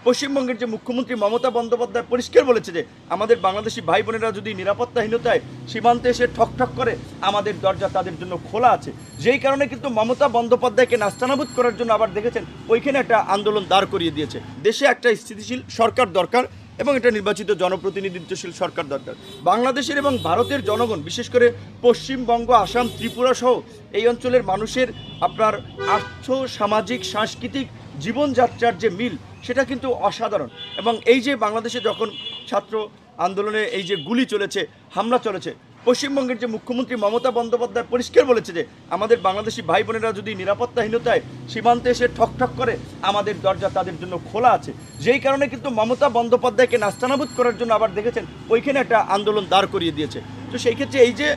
পশ্চিমবঙ্গের যে মুখ্যমন্ত্রী মমতা বন্দ্যোপাধ্যায় পরিষ্কার বলেছে যে আমাদের বাংলাদেশি ভাই বোনেরা যদি নিরাপত্তাহীনতায় সীমান্তে এসে ঠকঠক করে, আমাদের দরজা তাদের জন্য খোলা আছে। যেই কারণে কিন্তু মমতা বন্দ্যোপাধ্যায়কে নাস্তানাবুদ করার জন্য আবার দেখেছেন ওইখানে একটা আন্দোলন দাঁড় করিয়ে দিয়েছে। দেশে একটা স্থিতিশীল সরকার দরকার এবং এটা নির্বাচিত জনপ্রতিনিধিত্বশীল সরকার দরকার। বাংলাদেশের এবং ভারতের জনগণ, বিশেষ করে পশ্চিমবঙ্গ, আসাম, ত্রিপুরা সহ এই অঞ্চলের মানুষের আপনার আর্থ সামাজিক সাংস্কৃতিক জীবনযাত্রার যে মিল, সেটা কিন্তু অসাধারণ। এবং এই যে বাংলাদেশে যখন ছাত্র আন্দোলনে এই যে গুলি চলেছে, হামলা চলেছে, পশ্চিমবঙ্গের যে মুখ্যমন্ত্রী মমতা বন্দ্যোপাধ্যায় পরিষ্কার বলেছে যে আমাদের বাংলাদেশি ভাই বোনেরা যদি নিরাপত্তাহীনতায় সীমান্তে এসে ঠকঠক করে, আমাদের দরজা তাদের জন্য খোলা আছে। যেই কারণে কিন্তু মমতা বন্দ্যোপাধ্যায়কে নাস্তানাবুদ করার জন্য আবার দেখেছেন ওইখানে একটা আন্দোলন দাঁড় করিয়ে দিয়েছে। তো সেই ক্ষেত্রে এই যে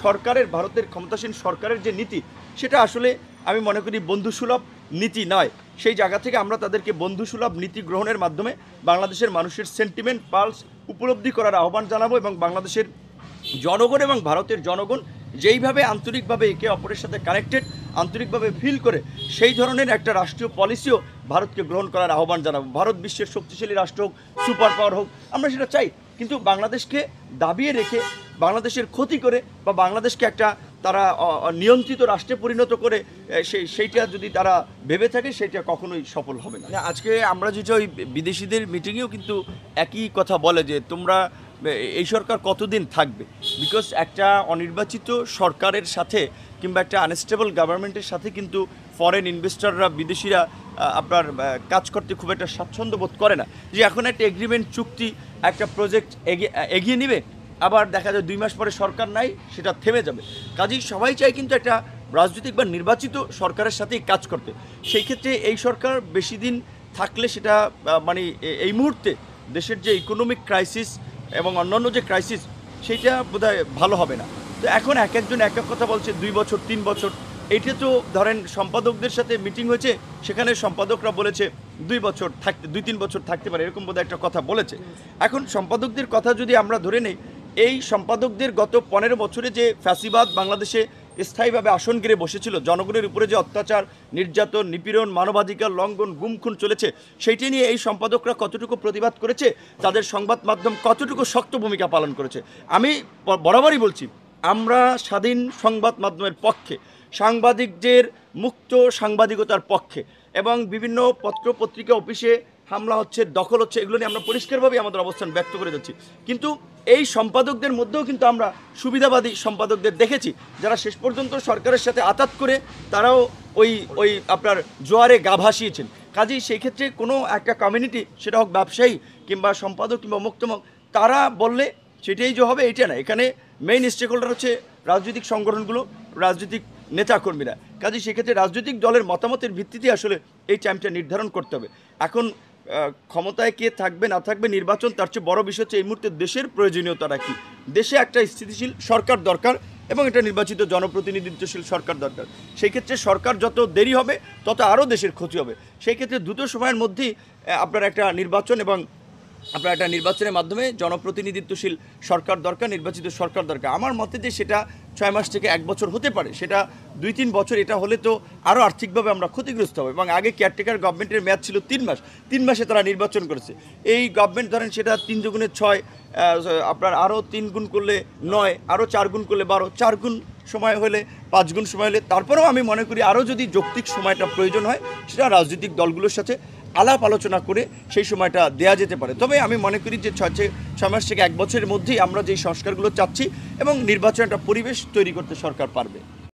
সরকারের, ভারতের ক্ষমতাসীন সরকারের যে নীতি, সেটা আসলে আমি মনে করি বন্ধুসুলভ নীতি নয়। সেই জায়গা থেকে আমরা তাদেরকে বন্ধুসুলভ নীতি গ্রহণের মাধ্যমে বাংলাদেশের মানুষের সেন্টিমেন্ট পালস উপলব্ধি করার আহ্বান জানাবো এবং বাংলাদেশের জনগণ এবং ভারতের জনগণ যেইভাবে আন্তরিকভাবে একে অপরের সাথে কানেক্টেড, আন্তরিকভাবে ফিল করে, সেই ধরনের একটা রাষ্ট্রীয় পলিসিও ভারতকে গ্রহণ করার আহ্বান জানাবো। ভারত বিশ্বের শক্তিশালী রাষ্ট্র হোক, সুপার পাওয়ার হোক, আমরা সেটা চাই, কিন্তু বাংলাদেশকে দাবিয়ে রেখে, বাংলাদেশের ক্ষতি করে বা বাংলাদেশকে একটা তারা নিয়ন্ত্রিত রাষ্ট্রে পরিণত করে সেইটা যদি তারা ভেবে থাকে, সেইটা কখনোই সফল হবে না। আজকে আমরা যেটা ওই বিদেশিদের মিটিংয়েও কিন্তু একই কথা বলে যে তোমরা এই সরকার কতদিন থাকবে, বিকজ একটা অনির্বাচিত সরকারের সাথে কিংবা একটা আনস্টেবল গভর্নমেন্টের সাথে কিন্তু ফরেন ইনভেস্টররা, বিদেশিরা আপনার কাজ করতে খুব একটা স্বাচ্ছন্দ্য বোধ করে না। যে এখন একটা এগ্রিমেন্ট, চুক্তি, একটা প্রজেক্ট এগিয়ে নিবে, আবার দেখা যায় 2 মাস পরে সরকার নাই, সেটা থেমে যাবে। কাজেই সবাই চায় কিন্তু একটা রাজনৈতিক বা নির্বাচিত সরকারের সাথেই কাজ করতে। সেই ক্ষেত্রে এই সরকার বেশি দিন থাকলে সেটা মানে এই মুহূর্তে দেশের যে ইকোনমিক ক্রাইসিস এবং অন্যান্য যে ক্রাইসিস, সেইটা বোধহয় ভালো হবে না। তো এখন এক একজন এক এক কথা বলছে, 2 বছর 3 বছর। এইটা তো ধরেন সম্পাদকদের সাথে মিটিং হয়েছে, সেখানে সম্পাদকরা বলেছে 2 বছর থাকতে, 2-3 বছর থাকতে পারে, এরকম বোধহয় একটা কথা বলেছে। এখন সম্পাদকদের কথা যদি আমরা ধরে নেই, এই সম্পাদকদের গত 15 বছরে যে ফ্যাসিবাদ বাংলাদেশে স্থায়ীভাবে আসন ঘিরে বসেছিল, জনগণের উপরে যে অত্যাচার, নির্যাতন, নিপীড়ন, মানবাধিকার লঙ্ঘন, গুম-খুন চলেছে, সেইটি নিয়ে এই সম্পাদকরা কতটুকু প্রতিবাদ করেছে, তাদের সংবাদ মাধ্যম কতটুকু শক্ত ভূমিকা পালন করেছে। আমি বরাবরই বলছি, আমরা স্বাধীন সংবাদ মাধ্যমের পক্ষে, সাংবাদিকদের মুক্ত সাংবাদিকতার পক্ষে, এবং বিভিন্ন পত্র পত্রিকা অফিসে হামলা হচ্ছে, দখল হচ্ছে, এগুলো নিয়ে আমরা পরিষ্কারভাবে আমাদের অবস্থান ব্যক্ত করে যাচ্ছি। কিন্তু এই সম্পাদকদের মধ্যেও কিন্তু আমরা সুবিধাবাদী সম্পাদকদের দেখেছি, যারা শেষ পর্যন্ত সরকারের সাথে আতাত করে তারাও ওই আপনার জোয়ারে গা ভাসিয়েছেন। কাজেই সেই ক্ষেত্রে কোনো একটা কমিউনিটি, সেটা হোক ব্যবসায়ী কিংবা সম্পাদক কিংবা মুক্তমক, তারা বললে সেটাই যে হবে এইটা না। এখানে মেইন স্টেক হোল্ডার হচ্ছে রাজনৈতিক সংগঠনগুলো, রাজনৈতিক নেতাকর্মীরা। কাজেই সেক্ষেত্রে রাজনৈতিক দলের মতামতের ভিত্তিতে আসলে এই টাইমটা নির্ধারণ করতে হবে। এখন ক্ষমতায় কে থাকবে না থাকবে নির্বাচন, তার চেয়ে বড় বিষয় হচ্ছে এই মুহূর্তে দেশের প্রয়োজনীয়তাটা কী। দেশে একটা স্থিতিশীল সরকার দরকার এবং এটা নির্বাচিত জনপ্রতিনিধিত্বশীল সরকার দরকার। সেই ক্ষেত্রে সরকার যত দেরি হবে তত আরও দেশের ক্ষতি হবে। সেই ক্ষেত্রে দ্রুত সময়ের মধ্যেই আপনার একটা নির্বাচন এবং আপনার একটা নির্বাচনের মাধ্যমে জনপ্রতিনিধিত্বশীল সরকার দরকার, নির্বাচিত সরকার দরকার। আমার মতে যে সেটা 6 মাস থেকে 1 বছর হতে পারে, সেটা 2-3 বছর এটা হলে তো আরও আর্থিকভাবে আমরা ক্ষতিগ্রস্ত হব। এবং আগে কেয়ারটেকার গভর্নমেন্টের মেয়াদ ছিল 3 মাস, 3 মাসে তারা নির্বাচন করেছে। এই গভর্নমেন্ট ধরেন সেটা 3 × 6, আপনার আরও 3 গুণ করলে 9, আরও 4 গুণ করলে 12, 4 গুণ সময় হলে 5 গুণ সময় হলে, তারপরেও আমি মনে করি আরও যদি যৌক্তিক সময়টা প্রয়োজন হয়, সেটা রাজনৈতিক দলগুলোর সাথে আলাপ আলোচনা করে সেই সময়টা দেয়া যেতে পারে। তবে আমি মনে করি যে 6 মাস থেকে 1 বছরের মধ্যেই আমরা যেই সংস্কারগুলো চাচ্ছি এবং নির্বাচন একটা পরিবেশ তৈরি করতে সরকার পারবে।